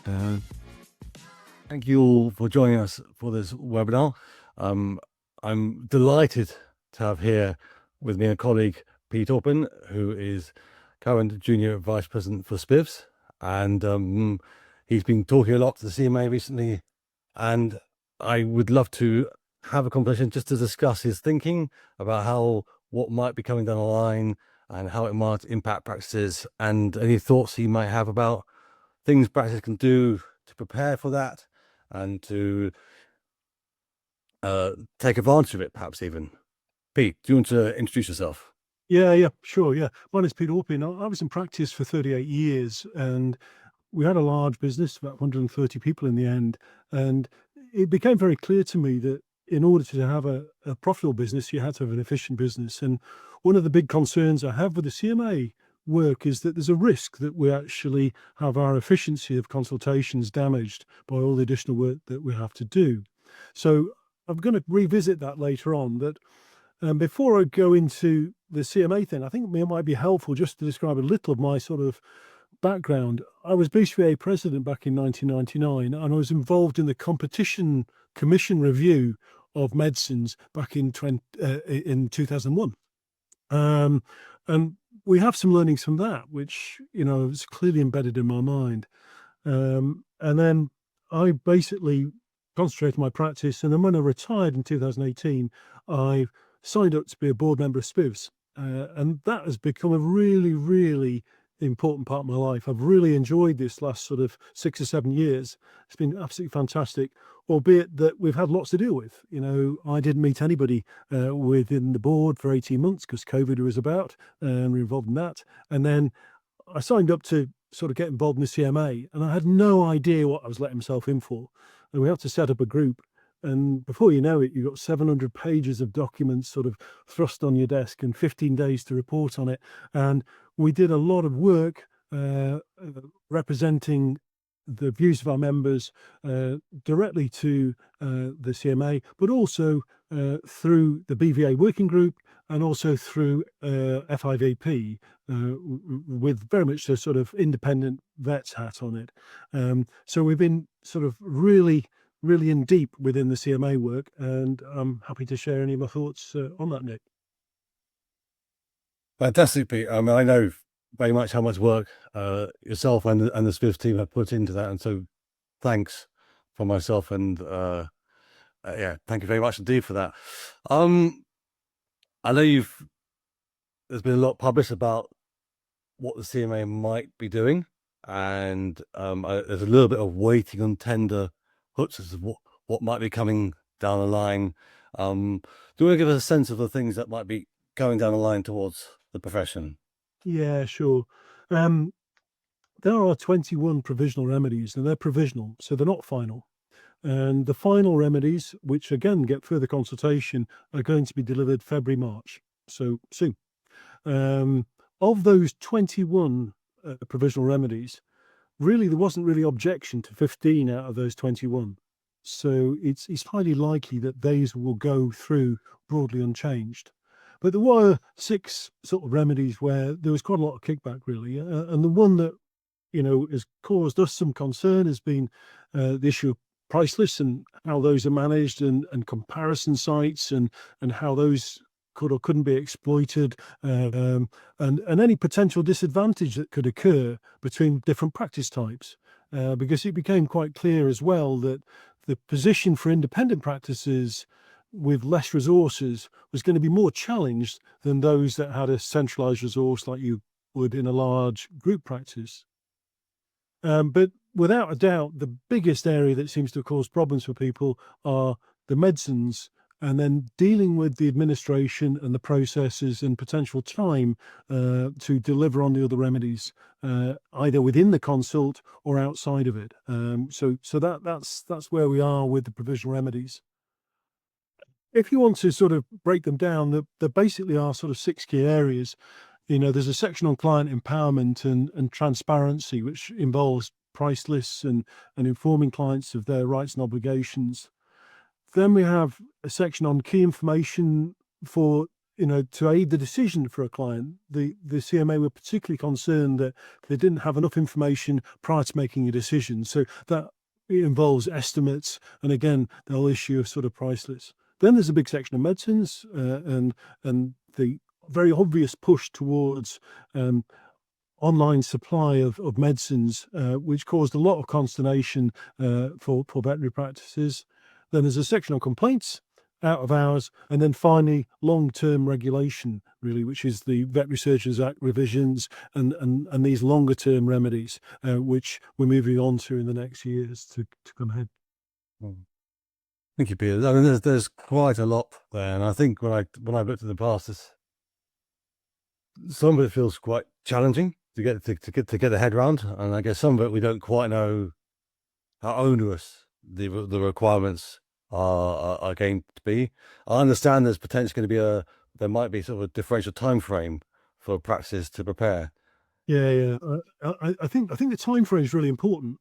Uh, Thank you all for joining us for this webinar. I'm delighted to have here with me a colleague, Pete Orpin, who is current Junior Vice President for SPVS, and he's been talking a lot to the CMA recently, and I would love to have a conversation just to discuss his thinking about what might be coming down the line and how it might impact practices, and any thoughts he might have about things practices can do to prepare for that and to take advantage of it, perhaps even. Pete, do you want to introduce yourself? Yeah, sure. Yeah. My name's Pete Orpin. I was in practice for 38 years and we had a large business, about 130 people in the end. And it became very clear to me that in order to have a profitable business, you had to have an efficient business. And one of the big concerns I have with the CMA work is that there's a risk that we actually have our efficiency of consultations damaged by all the additional work that we have to do. So I'm going to revisit that later on. That before I go into the CMA thing, I think it might be helpful just to describe a little of my sort of background. I was BVA President back in 1999, and I was involved in the Competition Commission review of medicines back in 2001. And we have some learnings from that, which, is clearly embedded in my mind. And then I basically concentrated my practice. And then when I retired in 2018, I signed up to be a board member of SPVS. And that has become a really, really important part of my life. I've really enjoyed this last sort of 6 or 7 years. It's been absolutely fantastic, albeit that we've had lots to deal with. I didn't meet anybody within the board for 18 months because COVID was about, and we're involved in that. And then I signed up to sort of get involved in the CMA, and I had no idea what I was letting myself in for. And we had to set up a group. And before you know it, you've got 700 pages of documents sort of thrust on your desk and 15 days to report on it. And we did a lot of work representing the views of our members directly to the CMA, but also through the BVA Working Group and also through FIVP with very much a sort of independent vet's hat on it. So we've been sort of really in deep within the CMA work, and I'm happy to share any of my thoughts on that, Nick. Fantastic, Pete. I mean, I know very much how much work yourself and the SPVS team have put into that, and so thanks for myself, and thank you very much indeed for that. I know there's been a lot published about what the CMA might be doing, and there's a little bit of waiting on tender hooks as to what might be coming down the line. Do you want to give us a sense of the things that might be going down the line towards the profession? Yeah, sure. There are 21 provisional remedies, and they're provisional, so they're not final. And the final remedies, which again get further consultation, are going to be delivered February, March, so soon. Of those 21 provisional remedies, really there wasn't really objection to 15 out of those 21. So it's highly likely that these will go through broadly unchanged. But there were 6 sort of remedies where there was quite a lot of kickback, really. And the one that, has caused us some concern has been the issue of price lists and how those are managed, and comparison sites and how those could or couldn't be exploited, and any potential disadvantage that could occur between different practice types. Because it became quite clear as well that the position for independent practices with less resources was going to be more challenged than those that had a centralized resource like you would in a large group practice. But without a doubt, the biggest area that seems to cause problems for people are the medicines, and then dealing with the administration and the processes and potential time to deliver on the other remedies, either within the consult or outside of it. So that's where we are with the provisional remedies. If you want to sort of break them down, there basically are sort of 6 key areas. There's a section on client empowerment and transparency, which involves price lists and informing clients of their rights and obligations. Then we have a section on key information for to aid the decision for a client, the CMA were particularly concerned that they didn't have enough information prior to making a decision. So that involves estimates, and again, they'll issue a sort of price list. Then there's a big section of medicines, and the very obvious push towards online supply of medicines, which caused a lot of consternation for veterinary practices. Then there's a section on complaints, out of hours, and then finally long-term regulation, really, which is the Veterinary Surgeons Act revisions and these longer-term remedies, which we're moving on to in the next years to come ahead. Thank you, Peter. I mean, there's quite a lot there, and I think when I've looked at the past, some of it feels quite challenging to get the head around, and I guess some of it we don't quite know how onerous the requirements are going to be. I understand there's potentially going to be there might be sort of a differential time frame for practices to prepare. Yeah. I think the time frame is really important.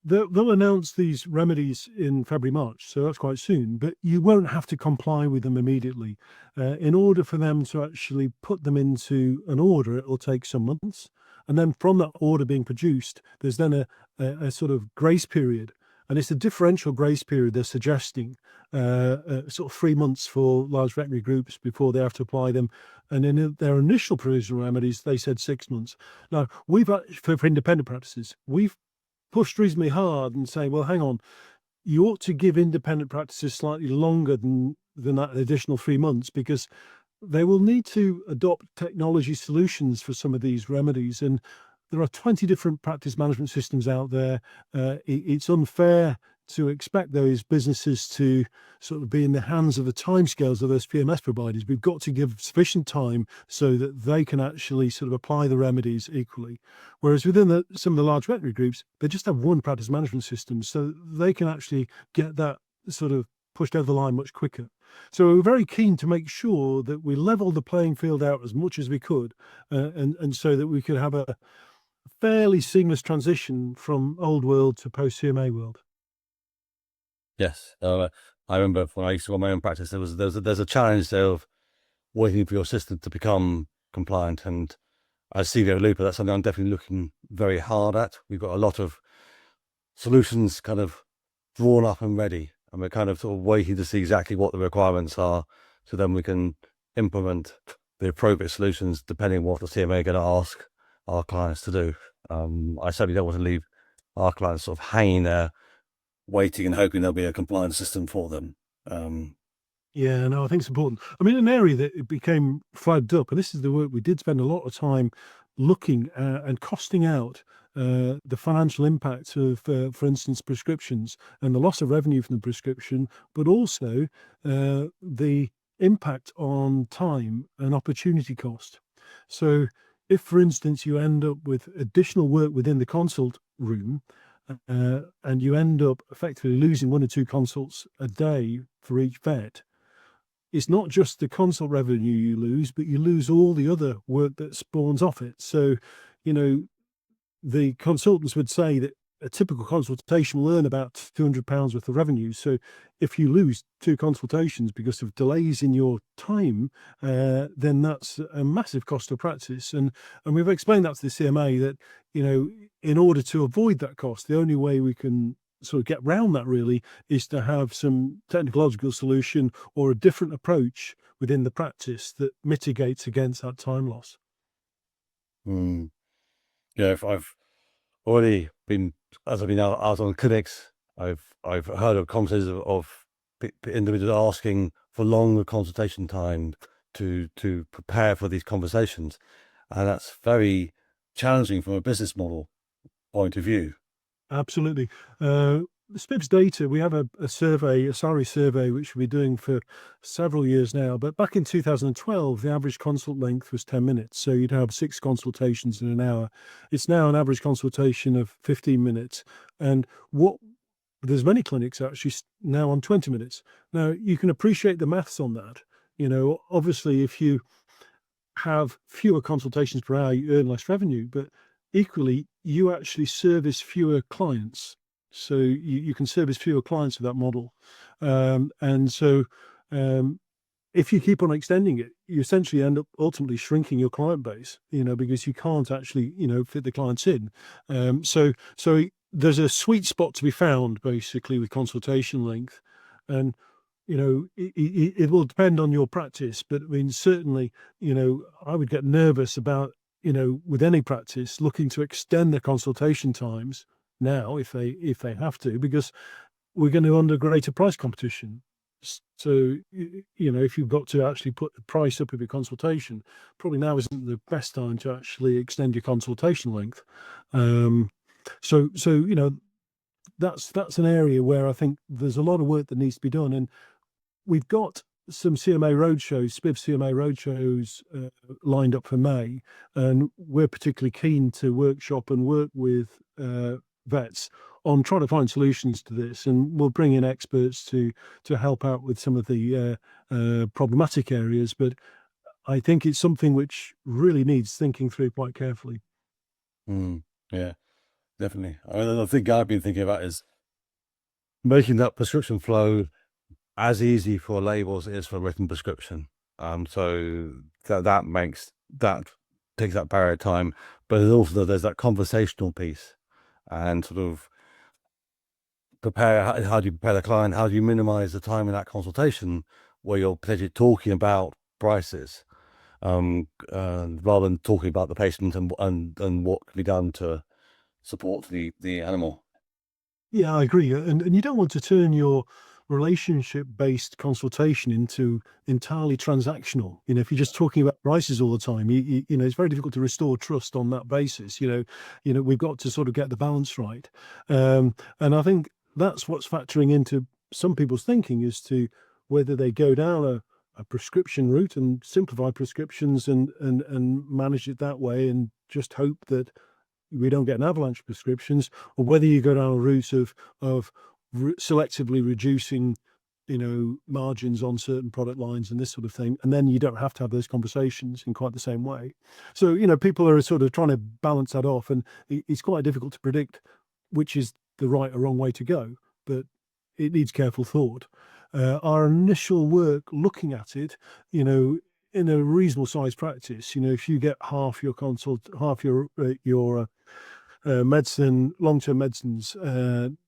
They'll announce these remedies in February, March, so that's quite soon, but you won't have to comply with them immediately. In order for them to actually put them into an order, it will take some months. And then from that order being produced, there's then a sort of grace period. And it's a differential grace period they're suggesting, sort of 3 months for large veterinary groups before they have to apply them. And in their initial provisional remedies, they said 6 months. Now, for independent practices, we've pushed reasonably hard and say, well, hang on, you ought to give independent practices slightly longer than that additional 3 months, because they will need to adopt technology solutions for some of these remedies. And there are 20 different practice management systems out there. It's unfair to expect those businesses to sort of be in the hands of the timescales of those PMS providers. We've got to give sufficient time so that they can actually sort of apply the remedies equally. Whereas within some of the large veterinary groups, they just have one practice management system, so they can actually get that sort of pushed over the line much quicker. So we're very keen to make sure that we level the playing field out as much as we could, and so that we could have a fairly seamless transition from old world to post CMA world. Yes, I remember when I used to run my own practice, there's a challenge there of waiting for your system to become compliant, and as CVO Lupa, that's something I'm definitely looking very hard at. We've got a lot of solutions kind of drawn up and ready, and we're kind of sort of waiting to see exactly what the requirements are, so then we can implement the appropriate solutions depending on what the CMA are going to ask our clients to do. I certainly don't want to leave our clients sort of hanging there, waiting and hoping there'll be a compliance system for them. Yeah, no, I think it's important. I mean, an area that it became flagged up, and this is the work we did spend a lot of time looking and costing out the financial impact of, for instance, prescriptions and the loss of revenue from the prescription, but also the impact on time and opportunity cost. So if, for instance, you end up with additional work within the consult room, and you end up effectively losing 1 or 2 consults a day for each vet, it's not just the consult revenue you lose, but you lose all the other work that spawns off it. So, the consultants would say that a typical consultation will earn about £200 worth of revenue. So if you lose 2 consultations because of delays in your time, then that's a massive cost of practice. And we've explained that to the CMA that, in order to avoid that cost, the only way we can sort of get around that really is to have some technological solution or a different approach within the practice that mitigates against that time loss. Yeah, if I've already been, as I've been out on clinics, I've heard of conversations of individuals asking for longer consultation time to prepare for these conversations, and that's very challenging from a business model point of view. Absolutely. SPIVS data, we have a survey, a salary survey, which we're doing for several years now. But back in 2012, the average consult length was 10 minutes. So you'd have 6 consultations in an hour. It's now an average consultation of 15 minutes. And there's many clinics actually now on 20 minutes. Now, you can appreciate the maths on that. Obviously, if you have fewer consultations per hour, you earn less revenue. But equally, you actually service fewer clients. So you can service fewer clients with that model. And so if you keep on extending it, you essentially end up ultimately shrinking your client base, because you can't actually, fit the clients in. So there's a sweet spot to be found basically with consultation length. And, it will depend on your practice, but I mean, certainly, I would get nervous about, with any practice looking to extend their consultation times now if they have to, because we're going to under greater price competition. So, if you've got to actually put the price up of your consultation, probably now isn't the best time to actually extend your consultation length. So that's an area where I think there's a lot of work that needs to be done. And we've got some CMA roadshows, SPIV CMA roadshows lined up for May, and we're particularly keen to workshop and work with vets on trying to find solutions to this, and we'll bring in experts to help out with some of the problematic areas. But I think it's something which really needs thinking through quite carefully. Yeah, definitely. I mean, the thing I've been thinking about is making that prescription flow as easy for labels as it is for written prescription. So that takes that barrier of time, but there's that conversational piece, and sort of how do you prepare the client? How do you minimize the time in that consultation where you're potentially talking about prices, rather than talking about the patient and what can be done to support the animal. Yeah, I agree. And you don't want to turn your relationship-based consultation into entirely transactional. If you're just talking about prices all the time, it's very difficult to restore trust on that basis. We've got to sort of get the balance right. And I think that's what's factoring into some people's thinking as to whether they go down a prescription route and simplify prescriptions and manage it that way and just hope that we don't get an avalanche of prescriptions, or whether you go down a route of selectively reducing, margins on certain product lines and this sort of thing, and then you don't have to have those conversations in quite the same way. So, people are sort of trying to balance that off, and it's quite difficult to predict which is the right or wrong way to go, but it needs careful thought. Our initial work looking at it, in a reasonable sized practice, if you get half your medicine, long-term medicines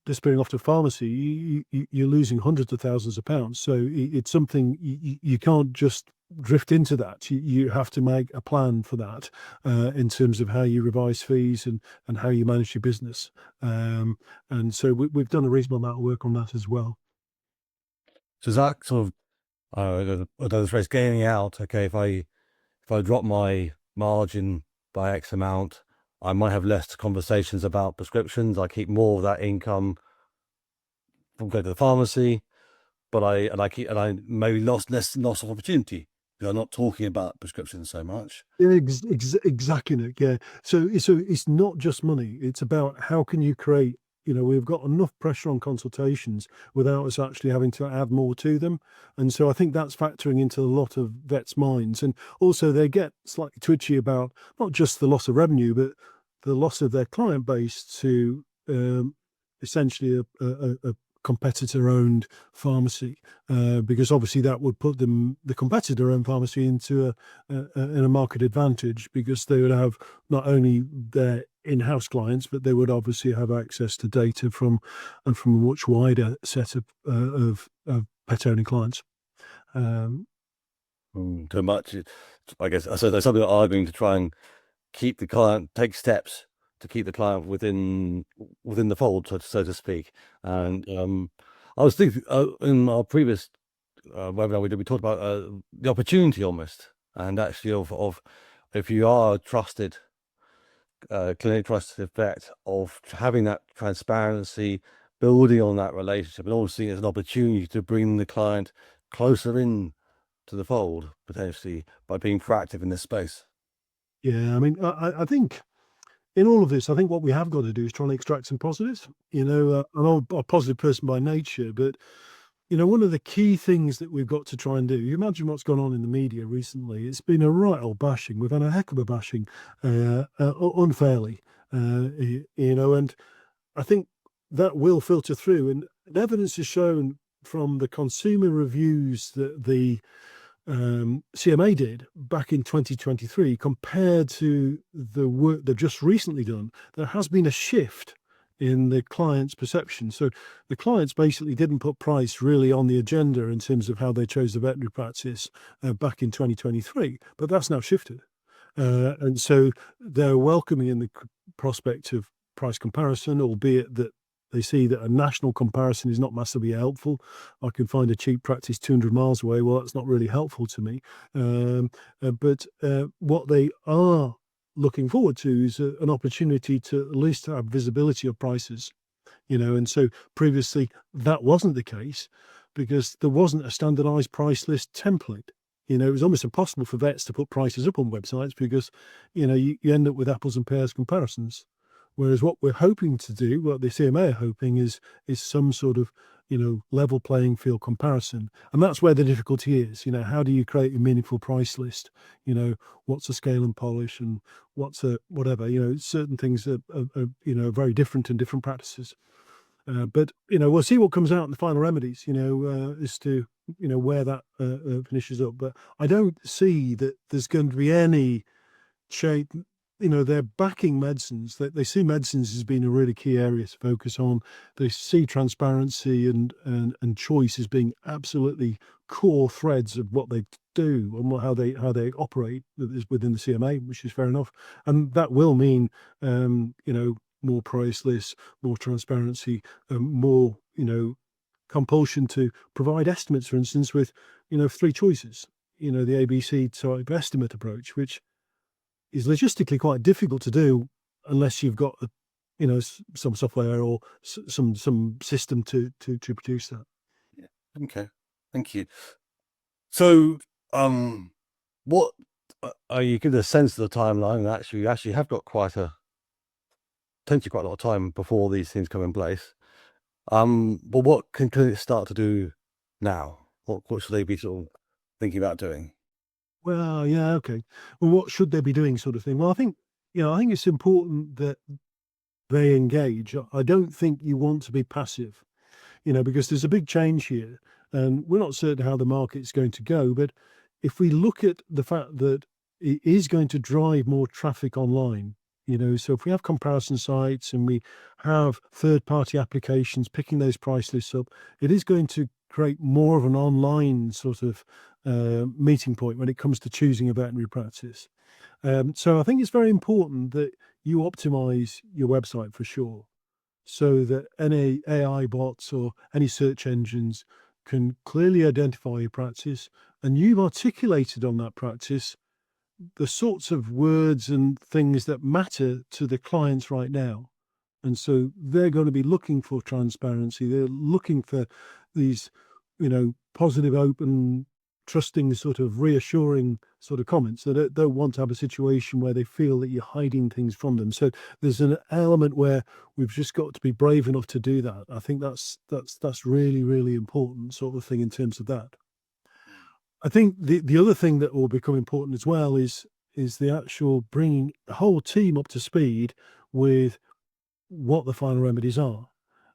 disappearing off to pharmacy, you're losing hundreds of thousands of pounds. So it's something you can't just drift into that. You have to make a plan for that in terms of how you revise fees and how you manage your business. And so we've done a reasonable amount of work on that as well. So is that sort of the phrase gaining out? Okay, if I drop my margin by X amount, I might have less conversations about prescriptions. I keep more of that income from going to the pharmacy, but I maybe lost loss of opportunity. I'm not talking about prescriptions so much. Yeah, exactly, Nick. Yeah. So it's not just money. It's about how can you create. We've got enough pressure on consultations without us actually having to add more to them. And so I think that's factoring into a lot of vets' minds. And also they get slightly twitchy about not just the loss of revenue, but the loss of their client base to essentially a competitor-owned pharmacy, because obviously that would put the competitor-owned pharmacy into in a market advantage, because they would have not only their in-house clients, but they would obviously have access to data from a much wider set of pet-owning clients. Too much, I guess. So there's something arguing to try and keep the client, take steps to keep the client within the fold, so to speak. And I was thinking in our previous webinar we talked about the opportunity almost, and actually of if you are a trusted clinically trusted vet, of having that transparency, building on that relationship, and also seeing it as an opportunity to bring the client closer in to the fold, potentially by being proactive in this space. Yeah, I mean, I think in all of this, I think what we have got to do is try and extract some positives. I'm a positive person by nature, but one of the key things that we've got to try and do, you imagine what's gone on in the media recently. It's been a right old bashing. We've had a heck of a bashing, unfairly, and I think that will filter through. And evidence has shown from the consumer reviews that the CMA did back in 2023 compared to the work they've just recently done, there has been a shift in the client's perception. So the clients basically didn't put price really on the agenda in terms of how they chose the veterinary practice back in 2023, but that's now shifted. And so they're welcoming in the prospect of price comparison, albeit that they see that a national comparison is not massively helpful. I can find a cheap practice 200 miles away. Well, that's not really helpful to me. But what they are looking forward to is an opportunity to at least have visibility of prices, and so previously that wasn't the case because there wasn't a standardized price list template. It was almost impossible for vets to put prices up on websites because, you end up with apples and pears comparisons. Whereas what we're hoping to do, what the CMA are hoping is some sort of, level playing field comparison. And that's where the difficulty is. How do you create a meaningful price list? What's a scale and polish and what's a whatever, certain things are very different in different practices. But, we'll see what comes out in the final remedies, as to, where that finishes up. But I don't see that there's going to be any change. They're backing medicines. They see medicines as being a really key area to focus on. They see transparency and choice as being absolutely core threads of what they do and how they operate within the CMA, which is fair enough. And that will mean, more price lists, more transparency, more, compulsion to provide estimates, for instance, with, 3 choices, the ABC type estimate approach, which is logistically quite difficult to do unless you've got, some software or some system to produce that. Yeah. Okay. Thank you. So, what you give a sense of the timeline? You actually have got potentially quite a lot of time before these things come in place. But what can clinics start to do now? What should they be sort of thinking about doing? Well, yeah, okay. Well, what should they be doing, sort of thing? Well, I think it's important that they engage. I don't think you want to be passive, because there's a big change here, and we're not certain how the market's going to go. But if we look at the fact that it is going to drive more traffic online, so if we have comparison sites and we have third-party applications picking those price lists up, it is going to create more of an online sort of meeting point when it comes to choosing a veterinary practice. So I think it's very important that you optimize your website for sure, so that any AI bots or any search engines can clearly identify your practice, and you've articulated on that practice the sorts of words and things that matter to the clients right now. And so they're going to be looking for transparency. They're looking for these, positive, open, trusting, sort of reassuring sort of comments. They don't want to have a situation where they feel that you're hiding things from them. So there's an element where we've just got to be brave enough to do that. I think that's really, really important sort of thing in terms of that. I think the other thing that will become important as well is the actual bringing the whole team up to speed with what the final remedies are,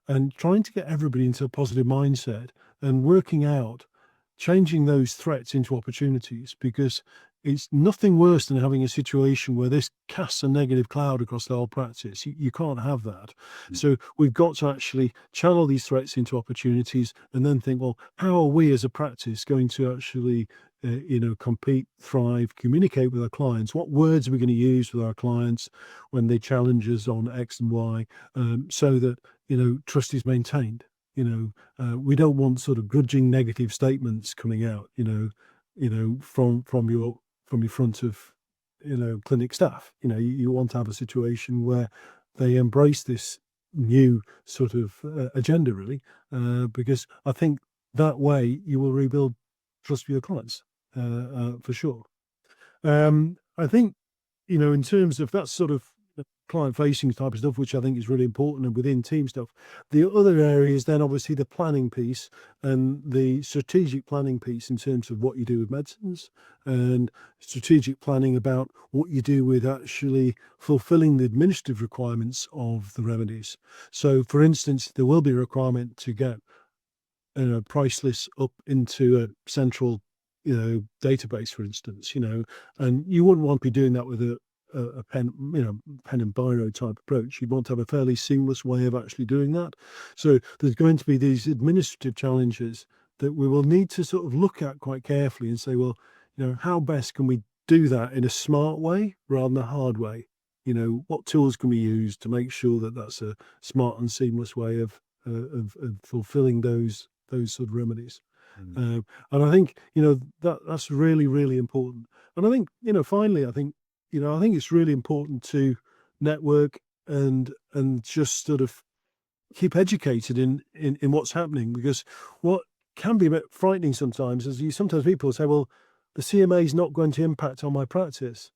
and trying to get everybody into a positive mindset and working out changing those threats into opportunities, because it's nothing worse than having a situation where this casts a negative cloud across the whole practice. You can't have that. So we've got to actually channel these threats into opportunities and then think, well, how are we as a practice going to actually compete, thrive, communicate with our clients? What words are we going to use with our clients when they challenge us on X and Y, so that trust is maintained? We don't want sort of grudging negative statements coming out, from your front of, clinic staff. You want to have a situation where they embrace this new sort of agenda, really, because I think that way you will rebuild trust with your clients, for sure. I think, in terms of that sort of client-facing type of stuff, which I think is really important, and within team stuff. The other area is then obviously the planning piece and the strategic planning piece in terms of what you do with medicines, and strategic planning about what you do with actually fulfilling the administrative requirements of the remedies. So, for instance, there will be a requirement to get price lists up into a central database, for instance, and you wouldn't want to be doing that with a pen, pen and biro type approach. You'd want to have a fairly seamless way of actually doing that. So there's going to be these administrative challenges that we will need to sort of look at quite carefully and say, well, how best can we do that in a smart way rather than a hard way? What tools can we use to make sure that that's a smart and seamless way of fulfilling those sort of remedies. And I think that's really, really important. And I think finally, I think it's really important to network and just sort of keep educated in what's happening, because what can be a bit frightening sometimes is sometimes people say, well, the CMA is not going to impact on my practice.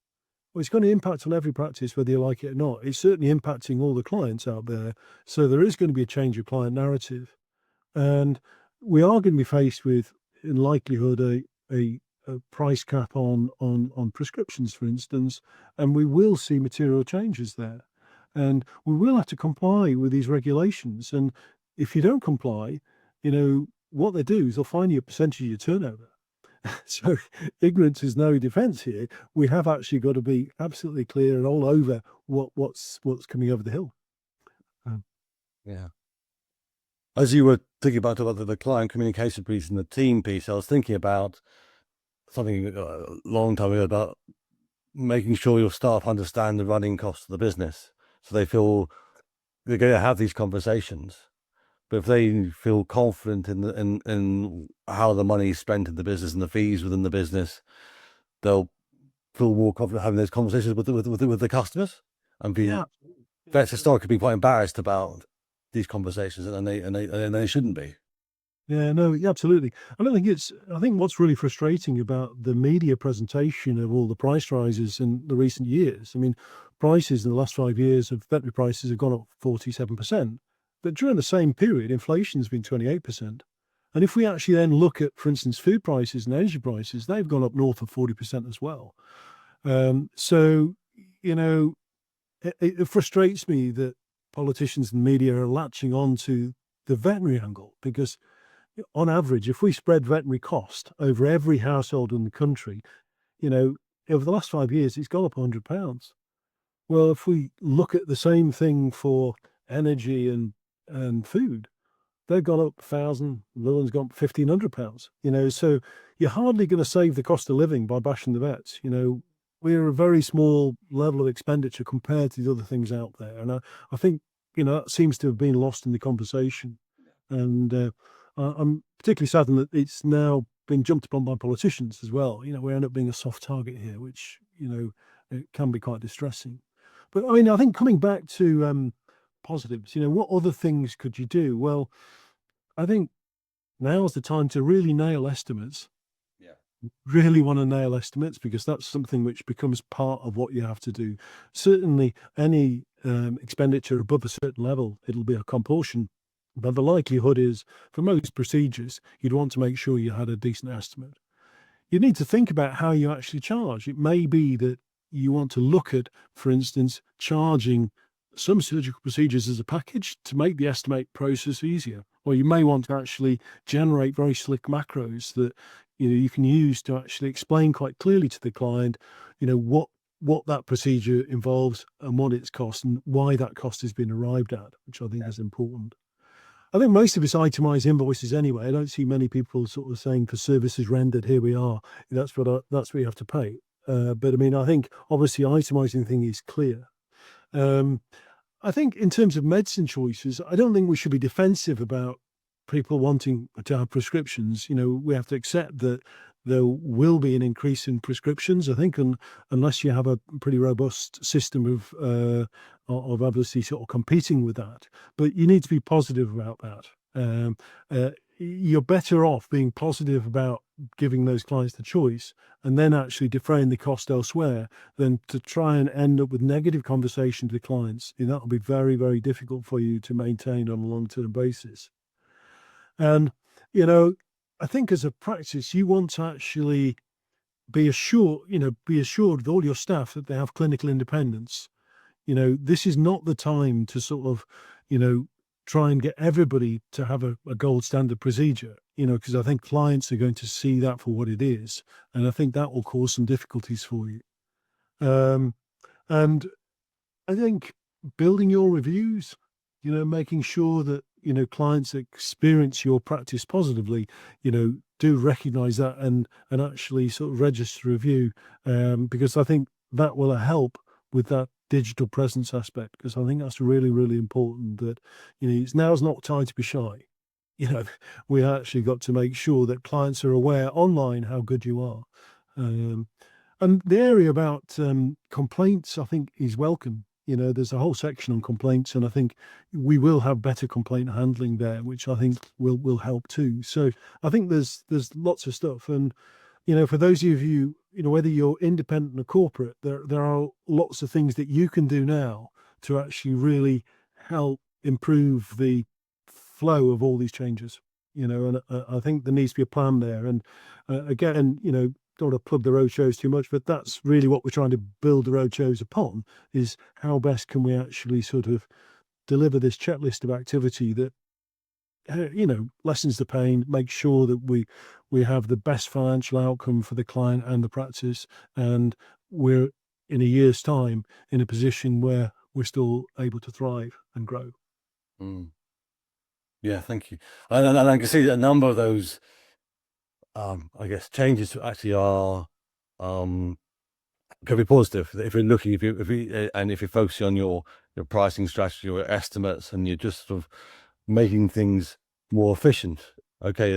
Well, it's going to impact on every practice, whether you like it or not. It's certainly impacting all the clients out there. So there is going to be a change of client narrative. And we are going to be faced with, in likelihood, a price cap on prescriptions, for instance, and we will see material changes there. And we will have to comply with these regulations. And if you don't comply, what they do is they'll fine you a percentage of your turnover. So ignorance is no defense here. We have actually got to be absolutely clear and all over what's coming over the hill. Yeah. As you were thinking about the client communication piece and the team piece, I was thinking about something a long time ago about making sure your staff understand the running costs of the business, so they feel they're going to have these conversations. But if they feel confident in how the money is spent in the business and the fees within the business, they'll feel more confident having those conversations with the customers. And vets historically been quite embarrassed about these conversations, and they shouldn't be. Yeah, no, absolutely. I think what's really frustrating about the media presentation of all the price rises in the recent years, I mean, prices in the last 5 years of veterinary prices have gone up 47%. But during the same period, inflation's been 28%. And if we actually then look at, for instance, food prices and energy prices, they've gone up north of 40% as well. So, it frustrates me that politicians and media are latching on to the veterinary angle, because on average, if we spread veterinary cost over every household in the country, over the last 5 years, it's gone up £100. Well, if we look at the same thing for energy and food, they've gone up 1,000, the other one's gone up £1,500. So you're hardly going to save the cost of living by bashing the vets. We're a very small level of expenditure compared to the other things out there. And I think, that seems to have been lost in the conversation. And I'm particularly saddened that it's now been jumped upon by politicians as well. We end up being a soft target here, which, it can be quite distressing. But I mean, I think coming back to positives, what other things could you do? Well, I think now's the time to really nail estimates. Yeah. Really want to nail estimates, because that's something which becomes part of what you have to do. Certainly any expenditure above a certain level, it'll be a compulsion. But the likelihood is, for most procedures, you'd want to make sure you had a decent estimate. You need to think about how you actually charge. It may be that you want to look at, for instance, charging some surgical procedures as a package to make the estimate process easier. Or you may want to actually generate very slick macros that you can use to actually explain quite clearly to the client, what that procedure involves and what its cost and why that cost has been arrived at, which I think is important. I think most of us itemize invoices anyway. I don't see many people sort of saying for services rendered, here we are, that's what you have to pay. But I mean, I think obviously itemizing thing is clear. I think in terms of medicine choices, I don't think we should be defensive about people wanting to have prescriptions. We have to accept that there will be an increase in prescriptions, I think, unless you have a pretty robust system of obviously sort of competing with that. But you need to be positive about that. You're better off being positive about giving those clients the choice and then actually defraying the cost elsewhere than to try and end up with negative conversations with clients. That will be very, very difficult for you to maintain on a long-term basis. And, I think as a practice, you want to actually be assured with all your staff that they have clinical independence. This is not the time to sort of, try and get everybody to have a gold standard procedure. because I think clients are going to see that for what it is, and I think that will cause some difficulties for you. And I think building your reviews, making sure that, clients experience your practice positively, do recognize that and actually sort of register a review, because I think that will help with that digital presence aspect, because I think that's really, really important that, now's not time to be shy. We actually got to make sure that clients are aware online how good you are. And the area about complaints, I think, is welcome. There's a whole section on complaints, and I think we will have better complaint handling there, which I think will help too. So I think there's lots of stuff, and for those of you, whether you're independent or corporate, there are lots of things that you can do now to actually really help improve the flow of all these changes. And I think there needs to be a plan there. And again, don't want to plug the road shows too much, but that's really what we're trying to build the road shows upon, is how best can we actually sort of deliver this checklist of activity that, lessens the pain, make sure that we have the best financial outcome for the client and the practice, and we're in a year's time in a position where we're still able to thrive and grow. Yeah, thank you. And I can see that a number of those, I guess, changes actually are can be positive if you're looking, if you're focusing on your pricing strategy or your estimates, and you're just sort of making things more efficient. Okay,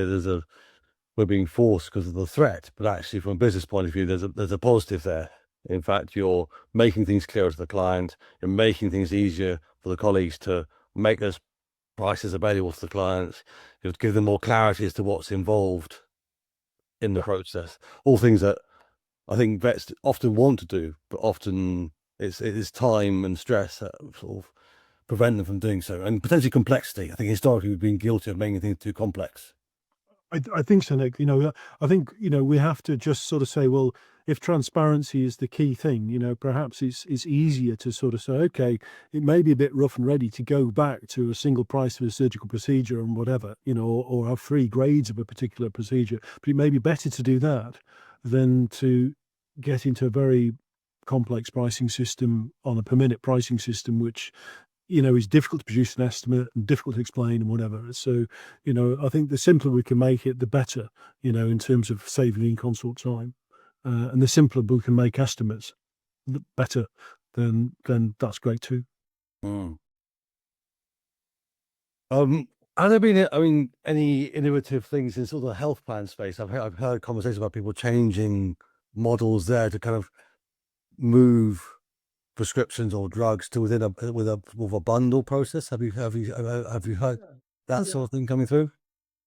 we're being forced because of the threat, but actually from a business point of view, there's a positive there. In fact, you're making things clearer to the client. You're making things easier for the colleagues to make those prices available to the clients. You give them more clarity as to what's involved in the process. All things that I think vets often want to do, but often it is time and stress that sort of prevent them from doing so, and potentially complexity. I think historically we've been guilty of making things too complex. I think so, Nick. I think we have to just sort of say, well, if transparency is the key thing, perhaps it's easier to sort of say, okay, it may be a bit rough and ready to go back to a single price for a surgical procedure and whatever, or have 3 grades of a particular procedure. But it may be better to do that than to get into a very complex pricing system on a per minute pricing system, which is difficult to produce an estimate and difficult to explain and whatever. So, I think the simpler we can make it, the better, in terms of saving in consult time. And the simpler we can make estimates, the better, then that's great too. Have there been, any innovative things in sort of the health plan space? I've heard conversations about people changing models there to kind of move prescriptions or drugs to with a bundle process. Have you heard that sort of thing coming through?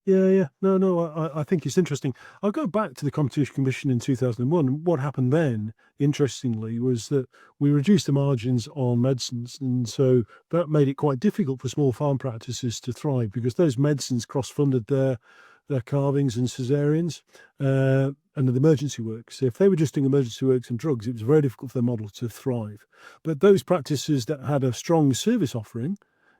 Yeah. No, I think it's interesting. I'll go back to the Competition Commission in 2001. What happened then, interestingly, was that we reduced the margins on medicines. And so that made it quite difficult for small farm practices to thrive, because those medicines cross-funded their carvings and cesareans and the emergency work. So if they were just doing emergency works and drugs, it was very difficult for their model to thrive. But those practices that had a strong service offering,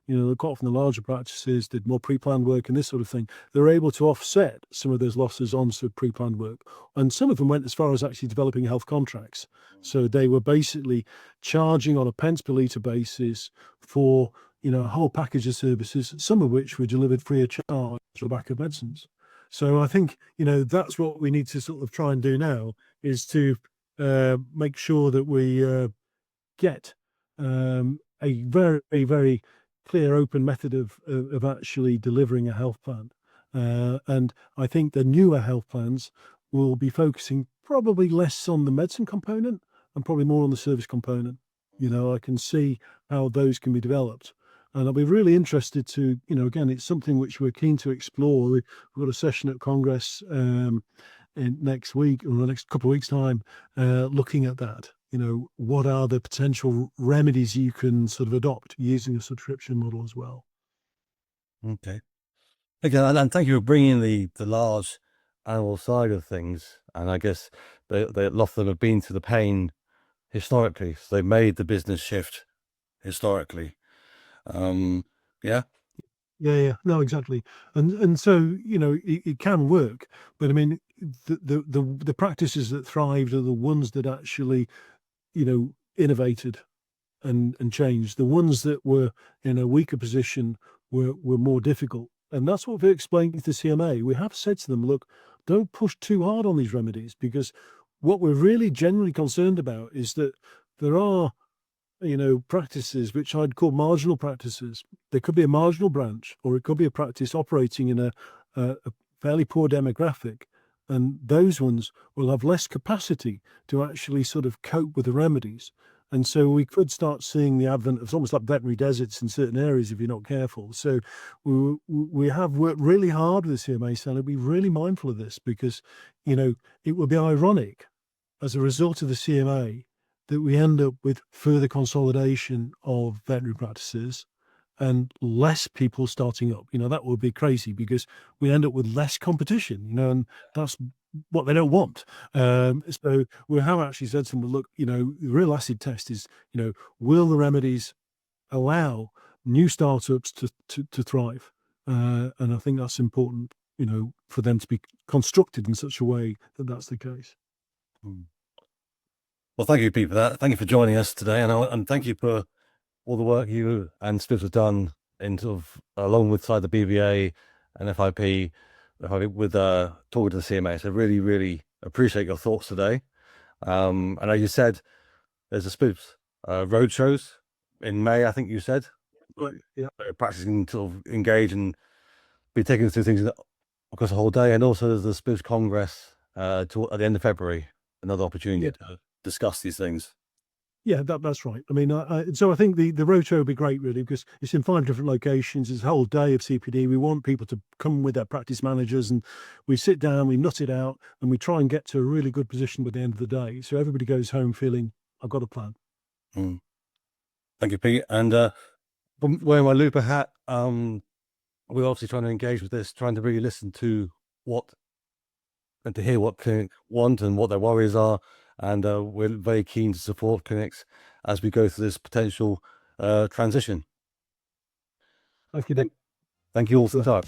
quite often the larger practices did more pre-planned work and this sort of thing, they were able to offset some of those losses onto pre-planned work. And some of them went as far as actually developing health contracts. So they were basically charging on a pence per litre basis for, a whole package of services, some of which were delivered free of charge on the back of medicines. So I think, that's what we need to sort of try and do now, is to make sure that we get a very, very clear, open method of actually delivering a health plan. And I think the newer health plans will be focusing probably less on the medicine component and probably more on the service component. I can see how those can be developed. And I'll be really interested to, again, it's something which we're keen to explore. We've got a session at Congress in next week, or the next couple of weeks' time, looking at that. What are the potential remedies you can sort of adopt using a subscription model as well? Okay, and thank you for bringing the large animal side of things. And I guess a lot of them have been through the pain historically, so they made the business shift historically. Yeah. Yeah, no, exactly. And so, you know, it can work, but I mean, the practices that thrived are the ones that actually, you know, innovated and changed. The ones that were in a weaker position were more difficult. And that's what we explained to the CMA. We have said to them, look, don't push too hard on these remedies, because what we're really genuinely concerned about is that there are, you know, practices which I'd call marginal practices. There could be a marginal branch, or it could be a practice operating in a fairly poor demographic. And those ones will have less capacity to actually sort of cope with the remedies. And so we could start seeing the advent of almost like veterinary deserts in certain areas if you're not careful. So we have worked really hard with the CMA, so be really mindful of this, because, you know, it would be ironic as a result of the CMA that we end up with further consolidation of veterinary practices and less people starting up. You know, that would be crazy, because we end up with less competition, you know, and that's what they don't want. So we have actually said to them, look, you know, the real acid test is, you know, will the remedies allow new startups to thrive? And I think that's important, you know, for them to be constructed in such a way that that's the case. Well, thank you, Pete, for that. Thank you for joining us today, and thank you for all the work you and SPVS have done in sort of along with the BVA and FIP with talking to the CMA. So really, really appreciate your thoughts today. And as you said, there's a SPVS road shows in May, I think you said. Right. Yeah. Practicing to sort of engage and be taking us through things across the whole day. And also there's the SPVS Congress at the end of February, another opportunity to discuss these things. Yeah, that's right. I mean, so I think the roadshow would be great, really, because it's in 5 different locations. It's a whole day of CPD. We want people to come with their practice managers, and we sit down, we nut it out, and we try and get to a really good position by the end of the day. So everybody goes home feeling, I've got a plan. Thank you, Pete. And from wearing my Lupa hat, we're obviously trying to engage with this, trying to really listen to and to hear what clinics want and what their worries are. And we're very keen to support clinics as we go through this potential transition. Thank you, Nick. Thank you all for the time.